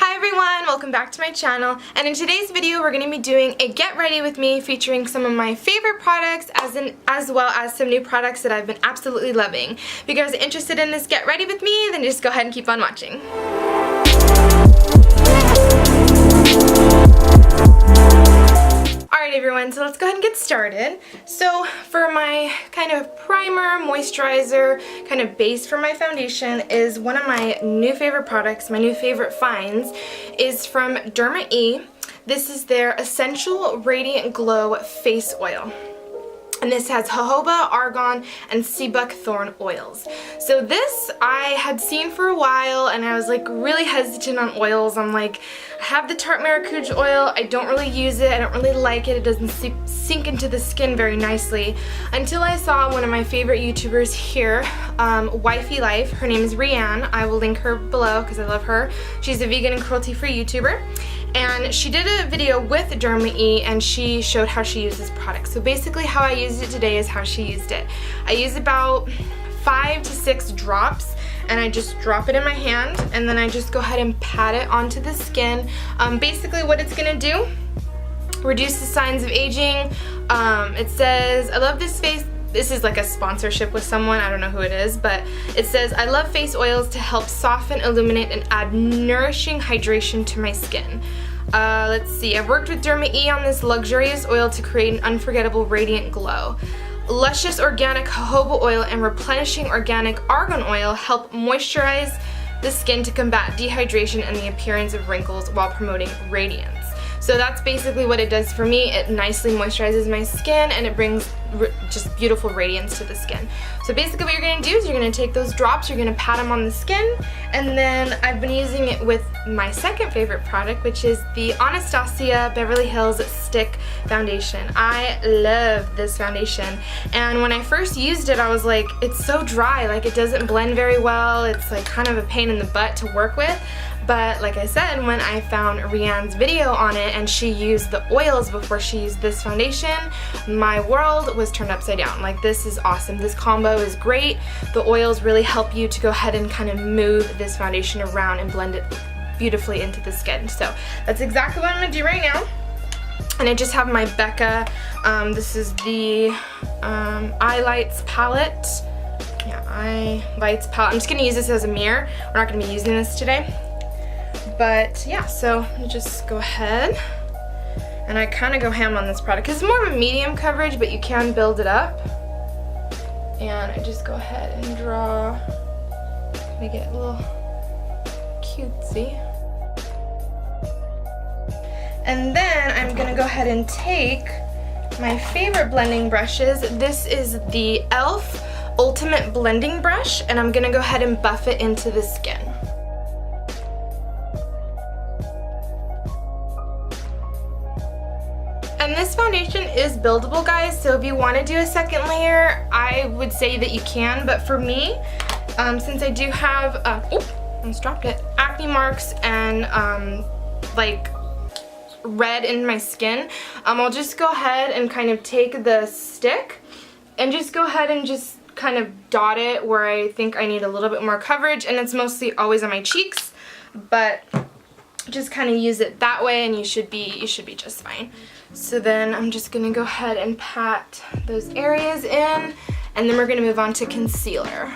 Hi everyone, welcome back to my channel, and in today's video we're going to be doing a get ready with me featuring some of my favorite products as well as some new products that I've been absolutely loving. If you guys are interested in this get ready with me, then just go ahead and keep on watching. Alright everyone, so let's go ahead and get started. So for my kind of primer, moisturizer, kind of base for my foundation is one of my new favorite products, my new favorite finds, is from Derma. This is their Essential Radiant Glow Face Oil. And this has jojoba, argan, and sea buckthorn oils. So this I had seen for a while and I was like really hesitant on oils. I'm like, I have the Tarte Maracuja oil, I don't really use it, I don't really like it, it doesn't sink into the skin very nicely, until I saw one of my favorite YouTubers here, Wifey Life. Her name is Rhian. I will link her below because I love her. She's a vegan and cruelty-free YouTuber. And she did a video with Derma and she showed how she used this product. So basically how I used it today is how she used it. I use about 5 to 6 drops and I just drop it in my hand and then I just go ahead and pat it onto the skin. Basically what it's going to do, reduce the signs of aging. It says, I love this face. This is like a sponsorship with someone, I don't know who it is, but it says, I love face oils to help soften, illuminate, and add nourishing hydration to my skin. Let's see, I've worked with Derma on this luxurious oil to create an unforgettable radiant glow. Luscious organic jojoba oil and replenishing organic argan oil help moisturize the skin to combat dehydration and the appearance of wrinkles while promoting radiance. So that's basically what it does for me. It nicely moisturizes my skin and it brings just beautiful radiance to the skin. So basically what you're going to do is you're going to take those drops, you're going to pat them on the skin, and then I've been using it with my second favorite product, which is the Anastasia Beverly Hills Stick Foundation. I love this foundation, and when I first used it I was like, it's so dry, like it doesn't blend very well, it's like kind of a pain in the butt to work with. But like I said, when I found Rhian's video on it and she used the oils before she used this foundation, my world was turned upside down. Like, this is awesome. This combo is great. The oils really help you to go ahead and kind of move this foundation around and blend it beautifully into the skin. So that's exactly what I'm going to do right now. And I just have my Becca, this is the Eye Lights palette. Yeah, Eye Lights palette. I'm just going to use this as a mirror. We're not going to be using this today. But yeah, so I'm gonna just go ahead and I kind of go ham on this product because it's more of a medium coverage, but you can build it up. And I just go ahead and draw, make it a little cutesy. And then I'm gonna go ahead and take my favorite blending brushes. This is the e.l.f. Ultimate Blending Brush, and I'm gonna go ahead and buff it into the skin. And this foundation is buildable, guys, so if you want to do a second layer, I would say that you can, but for me, since I do have, I almost dropped it, acne marks and like red in my skin, I'll just go ahead and kind of take the stick and just go ahead and just kind of dot it where I think I need a little bit more coverage, and it's mostly always on my cheeks, but just kind of use it that way and you should be just fine. So then I'm just gonna go ahead and pat those areas in, and then we're gonna move on to concealer.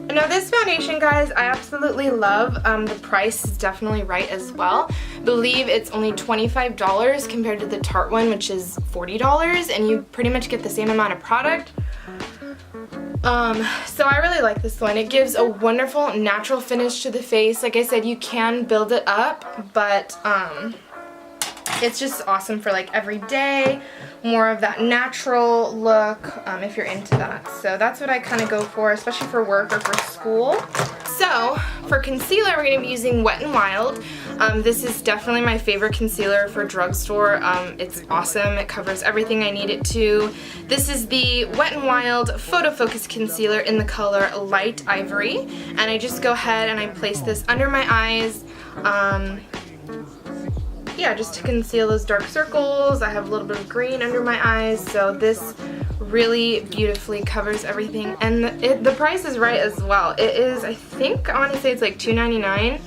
Now this foundation, guys, I absolutely love. The price is definitely right as well. I believe it's only $25 compared to the Tarte one, which is $40, and you pretty much get the same amount of product. So I really like this one. It gives a wonderful natural finish to the face. Like I said, you can build it up, but it's just awesome for like every day, more of that natural look, if you're into that. So that's what I kind of go for, especially for work or for school. So for concealer, we're going to be using Wet n Wild. This is definitely my favorite concealer for drugstore. It's awesome. It covers everything I need it to. This is the Wet n Wild Photo Focus Concealer in the color Light Ivory. And I just go ahead and I place this under my eyes. Yeah, just to conceal those dark circles. I have a little bit of green under my eyes, so this really beautifully covers everything, and the price is right as well. It is, I think, I want to say it's like $2.99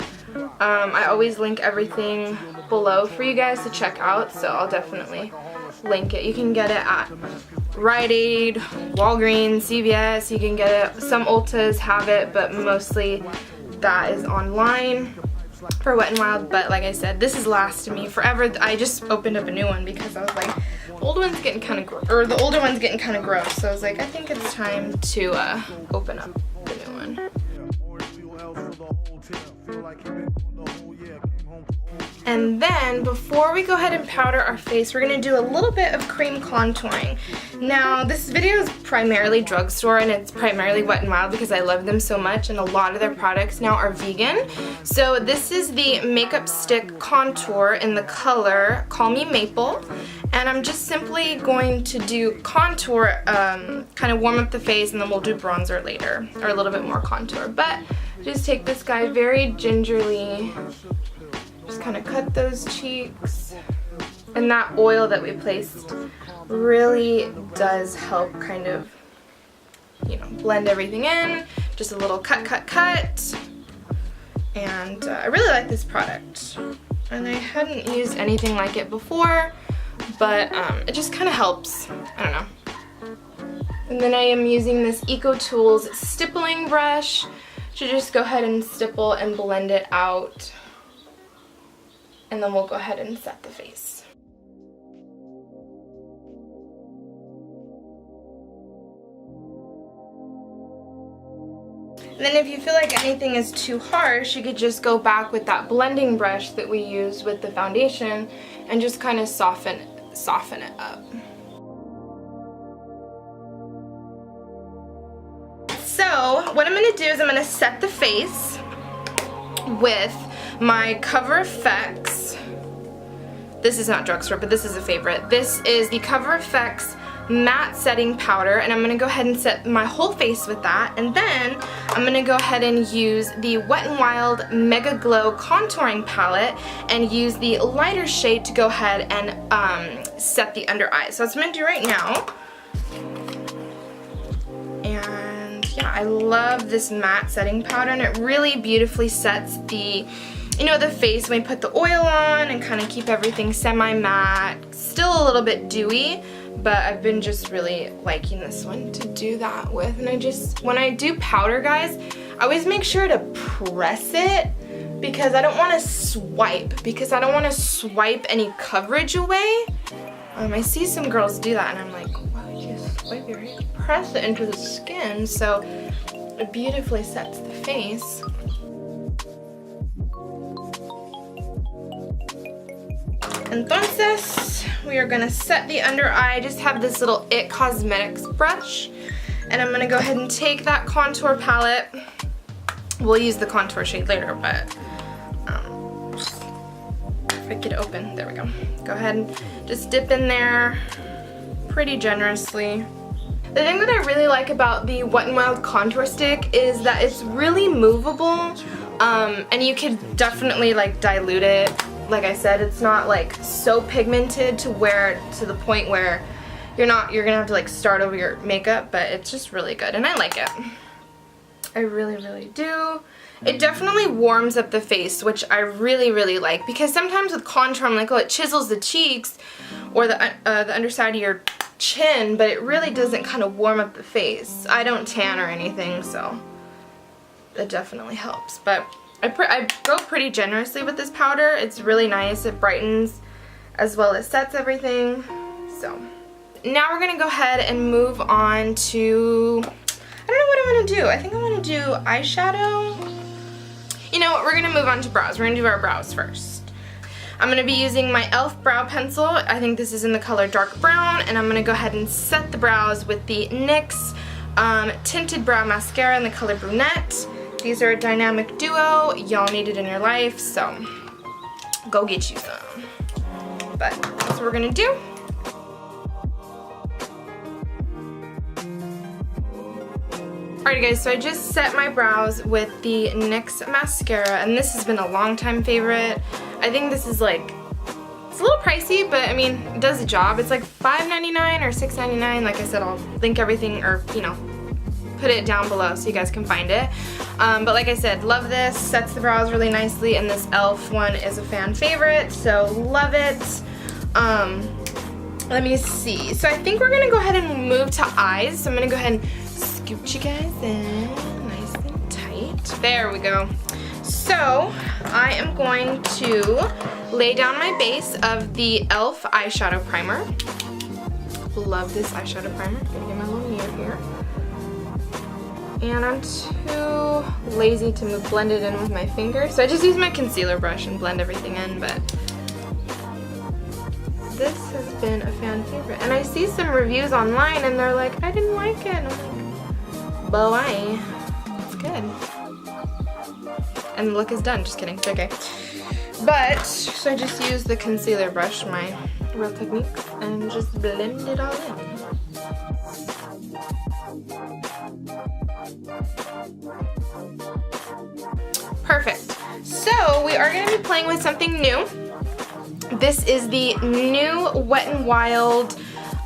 I always link everything below for you guys to check out, so I'll definitely link it. You can get it at Rite Aid, Walgreens, CVS. You can get it, some Ultas have it, but mostly that is online for Wet n Wild. But like I said, this has lasted me forever. I just opened up a new one because I was like, the older one's getting kind of gross, so I was like, I think it's time to open up the new one. And then before we go ahead and powder our face, we're going to do a little bit of cream contouring. Now this video is primarily drugstore and it's primarily Wet n Wild because I love them so much, and a lot of their products now are vegan. So this is the Makeup Stick Contour in the color Call Me Maple, and I'm just simply going to do contour, kind of warm up the face, and then we'll do bronzer later, or a little bit more contour. But just take this guy very gingerly, just kind of cut those cheeks, and that oil that we placed really does help kind of, you know, blend everything in. Just a little cut, and I really like this product, and I hadn't used anything like it before, but it just kind of helps. I don't know. And then I am using this EcoTools stippling brush to just go ahead and stipple and blend it out, and then we'll go ahead and set the face. And then if you feel like anything is too harsh, you could just go back with that blending brush that we used with the foundation and just kind of soften it up. So what I'm going to do is I'm going to set the face with my Cover FX. This is not drugstore, but this is a favorite. This is the Cover FX matte setting powder, and I'm going to go ahead and set my whole face with that, and then I'm going to go ahead and use the Wet n Wild MegaGlo contouring palette and use the lighter shade to go ahead and set the under eye. So that's what I'm going to do right now. And yeah, I love this matte setting powder, and it really beautifully sets the, you know, the face when we put the oil on, and kind of keep everything semi-matte, still a little bit dewy, but I've been just really liking this one to do that with. And I just, when I do powder, guys, I always make sure to press it, because I don't want to swipe, any coverage away. I see some girls do that, and I'm like, wow, you just swipe your hand, press it into the skin, so it beautifully sets the face. Entonces, we are going to set the under eye. I just have this little IT Cosmetics brush, and I'm going to go ahead and take that contour palette. We'll use the contour shade later, but if I get it open, there we go. Go ahead and just dip in there pretty generously. The thing that I really like about the Wet n Wild contour stick is that it's really movable, and you can definitely like dilute it. Like I said, it's not like so pigmented to the point where you're gonna have to like start over your makeup, but it's just really good, and I like it. I really, really do. It definitely warms up the face, which I really, really like, because sometimes with contour I'm like, oh, it chisels the cheeks or the underside of your chin, but it really doesn't kind of warm up the face. I don't tan or anything, so it definitely helps. But I go pretty generously with this powder. It's really nice. It brightens as well as sets everything. So now we're going to go ahead and move on to, I don't know what I'm going to do. I think I'm going to do eyeshadow. You know what? We're going to move on to brows. We're going to do our brows first. I'm going to be using my e.l.f. brow pencil. I think this is in the color dark brown, and I'm going to go ahead and set the brows with the NYX Tinted Brow Mascara in the color brunette. These are a dynamic duo. Y'all need it in your life, so go get you some. But that's what we're gonna do. Alright guys, so I just set my brows with the NYX mascara, and this has been a long time favorite. I think this is like, it's a little pricey, but I mean, it does the job. It's like $5.99 or $6.99. Like I said, I'll link everything, or you know, put it down below so you guys can find it. But like I said, love this, sets the brows really nicely, and this e.l.f. one is a fan favorite, so love it. Let me see. So I think we're gonna go ahead and move to eyes. So I'm gonna go ahead and scoot you guys in nice and tight. There we go. So I am going to lay down my base of the e.l.f. eyeshadow primer. Love this eyeshadow primer. I'm gonna get my little mirror here. And I'm too lazy to blend it in with my finger, so I just use my concealer brush and blend everything in, but this has been a fan favorite. And I see some reviews online and they're like, I didn't like it. And I'm like, boy, it's good. And the look is done. Just kidding. It's okay. But, so I just use the concealer brush, my Real Techniques, and just blend it all in. Perfect. So we are going to be playing with something new. This is the new Wet n Wild,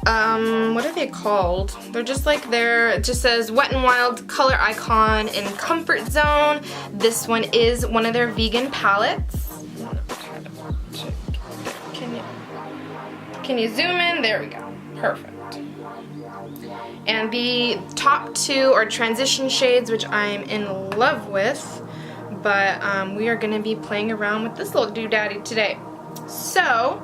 what are they called? They're just like it just says Wet n Wild Color Icon in Comfort Zone. This one is one of their vegan palettes. Can you zoom in? There we go. Perfect. And the top two are transition shades, which I'm in love with. But we are going to be playing around with this little doodaddy today. So,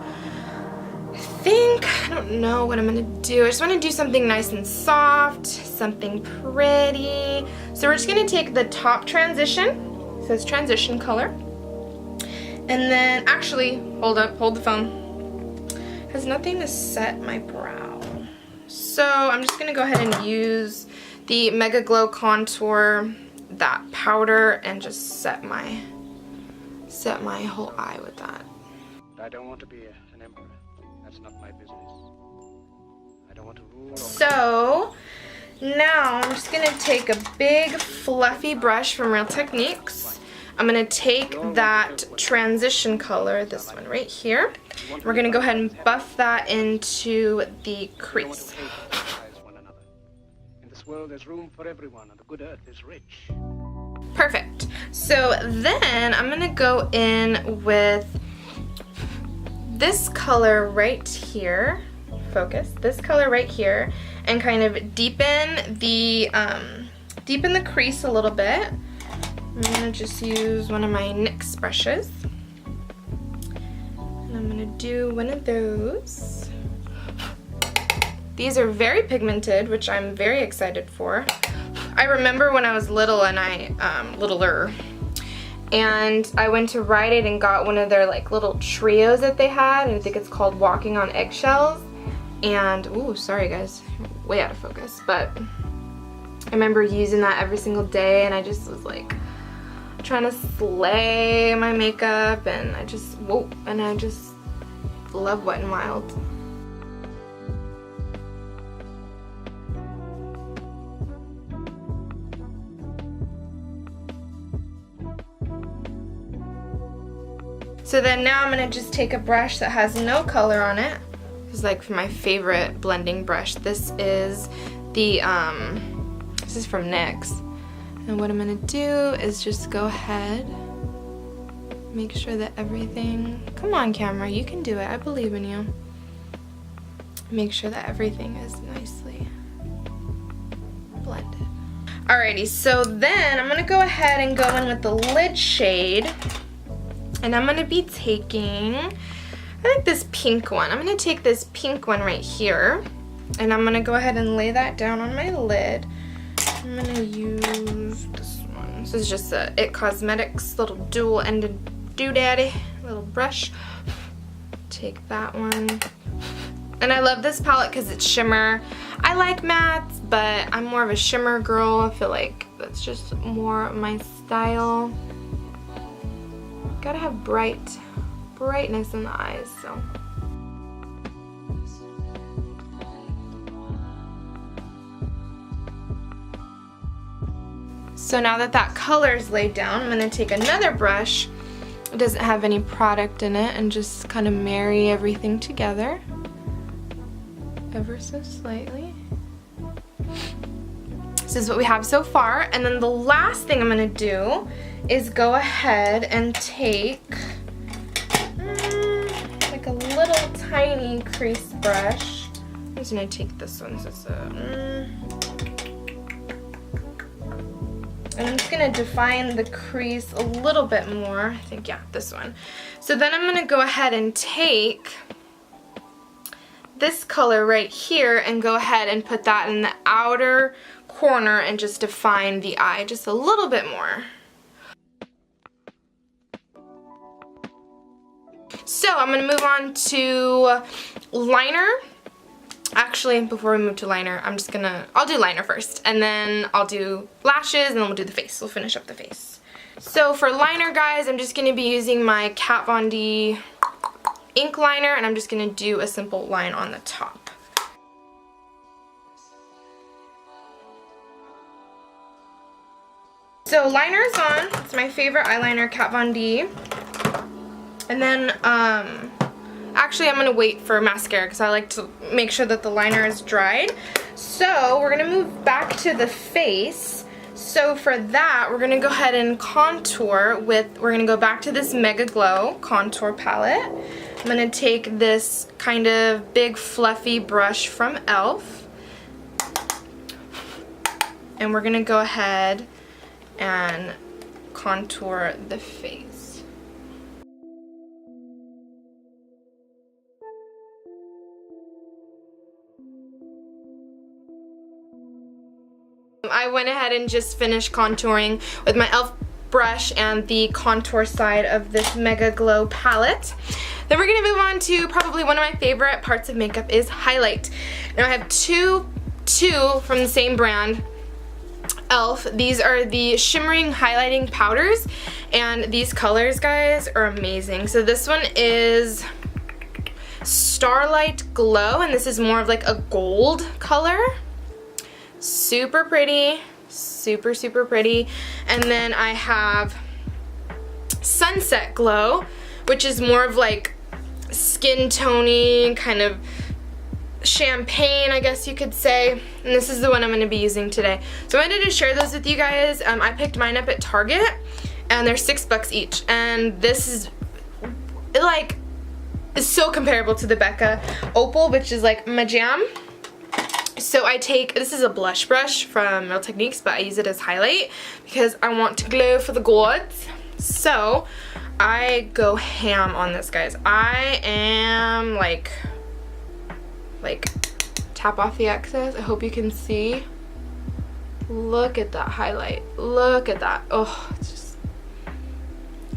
I don't know what I'm going to do. I just want to do something nice and soft, something pretty. So we're just going to take the top transition, it says transition color. And then, actually, hold the phone. It has nothing to set my brow. So I'm just going to go ahead and use the MegaGlo contour, that powder, and just set my whole eye with that. I don't want to be an emperor. That's not my business. I don't want to rule. So now I'm just gonna take a big fluffy brush from Real Techniques. I'm gonna take that transition color, this one right here. We're gonna go ahead and buff that into the crease. In this world, there's room for everyone, and the good earth is rich. Perfect. So then I'm gonna go in with this color right here, focus, this color right here, and kind of deepen the crease a little bit. I'm gonna just use one of my NYX brushes. And I'm gonna do one of those. These are very pigmented, which I'm very excited for. I remember when I was little and littler, and I went to Rite Aid and got one of their like little trios that they had, and I think it's called Walking on Eggshells. And, ooh, sorry guys, way out of focus, but I remember using that every single day, and I just was like trying to slay my makeup, and I just love Wet n Wild. So then now I'm gonna just take a brush that has no color on it. It's like my favorite blending brush. This is the this is from NYX. And what I'm gonna do is just go ahead, make sure that everything, come on camera, you can do it, I believe in you. Make sure that everything is nicely blended. Alrighty, so then I'm gonna go ahead and go in with the lid shade. And I'm gonna be taking, I think this pink one. I'm gonna take this pink one right here, and I'm gonna go ahead and lay that down on my lid. I'm gonna use this one. This is just a IT Cosmetics little dual-ended doodaddy little brush. Take that one. And I love this palette because it's shimmer. I like mattes, but I'm more of a shimmer girl. I feel like that's just more my style. Gotta have brightness in the eyes, so. So now that color is laid down, I'm gonna take another brush. It doesn't have any product in it, and just kind of marry everything together ever so slightly. This is what we have so far. And then the last thing I'm going to do is go ahead and take like a little tiny crease brush. I'm just going to take this one. So it's and I'm just going to define the crease a little bit more. I think, yeah, this one. So then I'm going to go ahead and take this color right here and go ahead and put that in the outer corner and just define the eye just a little bit more. So I'm going to move on to liner. Actually, before we move to liner, I'll do liner first, and then I'll do lashes, and then we'll do the face. We'll finish up the face. So for liner, guys, I'm just going to be using my Kat Von D ink liner, and I'm just going to do a simple line on the top. So liner is on. It's my favorite eyeliner, Kat Von D. And then, actually I'm going to wait for mascara because I like to make sure that the liner is dried. So we're going to move back to the face. So for that, we're going to go ahead and contour we're going to go back to this MegaGlo contour palette. I'm going to take this kind of big fluffy brush from e.l.f. and we're going to go ahead and contour the face. I went ahead and just finished contouring with my e.l.f. brush and the contour side of this MegaGlo palette. Then we're going to move on to probably one of my favorite parts of makeup is highlight. Now I have two from the same brand, e.l.f. These are the Shimmering highlighting powders, and these colors, guys, are amazing. So this one is Starlight Glow, and this is more of like a gold color. Super pretty, super pretty. And then I have Sunset Glow, which is more of like skin toning, kind of champagne, I guess you could say. And this is the one I'm going to be using today. So I wanted to share those with you guys. I picked mine up at Target, and they're $6 each. And this is like so comparable to the Becca Opal, which is like my jam. So I take, this is a blush brush from Real Techniques, but I use it as highlight because I want to glow for the gods. So I go ham on this, guys. I am like tap off the excess. I hope you can see. Look at that highlight. Look at that. Oh, it just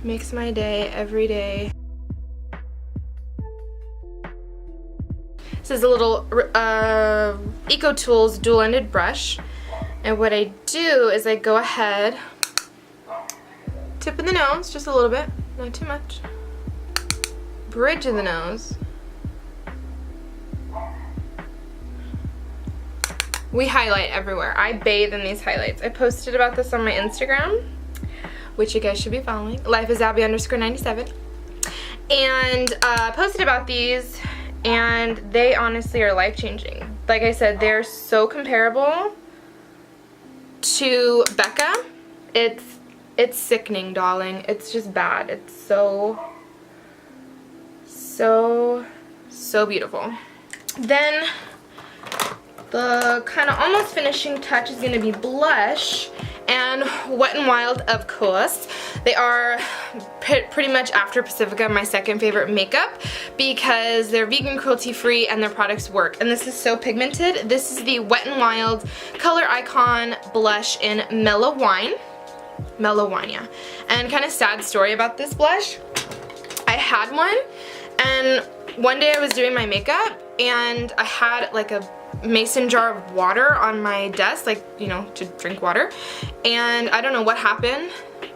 makes my day every day. This is a little Eco Tools dual-ended brush, and what I do is I go ahead, tip of the nose, just a little bit, not too much, bridge of the nose. We highlight everywhere. I bathe in these highlights. I posted about this on my Instagram, which you guys should be following, lifeisabby_97, and I posted about these. And they honestly are life-changing. Like I said, they're so comparable to Becca. It's sickening, darling. It's just bad. It's so beautiful. Then the kind of almost finishing touch is going to be blush and Wet n Wild, of course. They are pretty much after Pacifica my second favorite makeup because they're vegan, cruelty-free, and their products work. And this is so pigmented. This is the Wet n Wild Color Icon Blush in Mellow Wine. Mellow Wine, yeah. And kind of sad story about this blush. I had one, and one day I was doing my makeup, and I had like a mason jar of water on my desk, like, you know, to drink water, and I don't know what happened,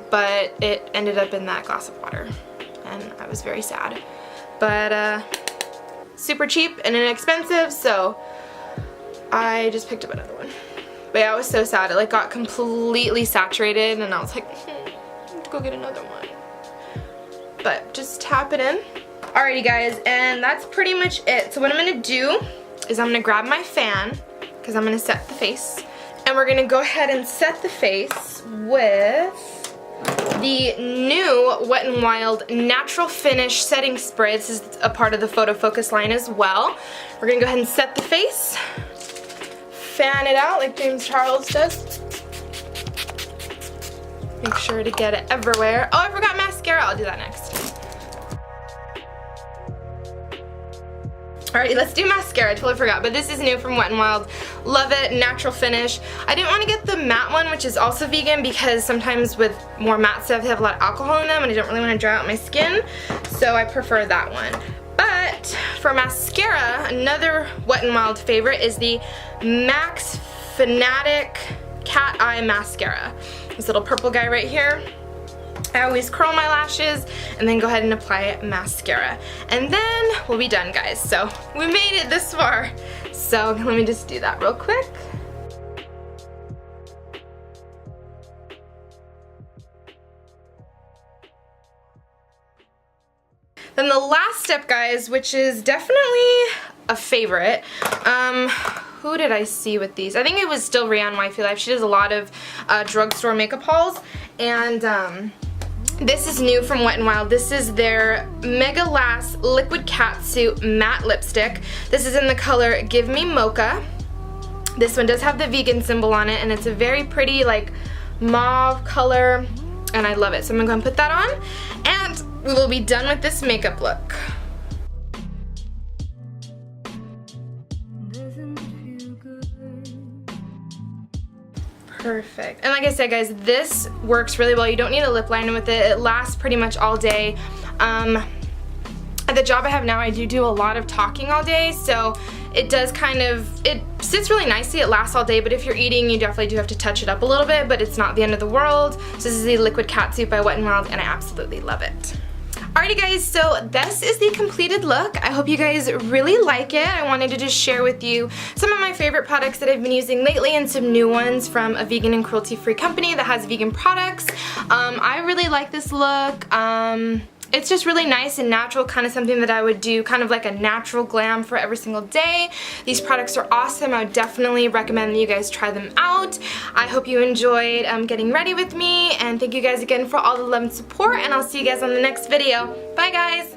but it ended up in that glass of water, and I was very sad. But super cheap and inexpensive, so I just picked up another one. But yeah, I was so sad. It like got completely saturated, and I was like, I have to go get another one. But just tap it in. Alrighty guys, and that's pretty much it. So what I'm gonna do is I'm gonna grab my fan, because I'm gonna set the face, and then we're gonna go ahead and set the face with the new Wet n Wild Natural Finish Setting Spray. This is a part of the Photo Focus line as well. We're gonna go ahead and set the face, fan it out like James Charles does. Make sure to get it everywhere. Oh, I forgot mascara. I'll do that next. Alright, let's do mascara. I totally forgot, but this is new from Wet n Wild. Love it, natural finish. I didn't want to get the matte one, which is also vegan, because sometimes with more matte stuff, they have a lot of alcohol in them, and I don't really want to dry out my skin, so I prefer that one. But for mascara, another Wet n Wild favorite is the Max Fanatic Cat Eye Mascara. This little purple guy right here. I always curl my lashes and then go ahead and apply mascara. And then we'll be done, guys. So we made it this far. So let me just do that real quick. Then the last step, guys, which is definitely a favorite. Who did I see with these? I think it was still Rhian Wifey Life. She does a lot of drugstore makeup hauls. And this is new from Wet n Wild. This is their MegaGlo Liquid Catsuit Matte Lipstick. This is in the color Give Me Mocha. This one does have the vegan symbol on it, and it's a very pretty, like, mauve color, and I love it. So I'm gonna go and put that on, and we will be done with this makeup look. Perfect. And like I said, guys, this works really well. You don't need a lip liner with it. It lasts pretty much all day. At the job I have now, I do a lot of talking all day, so it does it sits really nicely. It lasts all day, but if you're eating, you definitely do have to touch it up a little bit, but it's not the end of the world. So this is the Liquid Catsuit by Wet n Wild, and I absolutely love it. Alrighty, guys, so this is the completed look. I hope you guys really like it. I wanted to just share with you some of my favorite products that I've been using lately and some new ones from a vegan and cruelty-free company that has vegan products. I really like this look. It's just really nice and natural, kind of something that I would do, kind of like a natural glam for every single day. These products are awesome. I would definitely recommend that you guys try them out. I hope you enjoyed getting ready with me, and thank you guys again for all the love and support, and I'll see you guys on the next video. Bye, guys!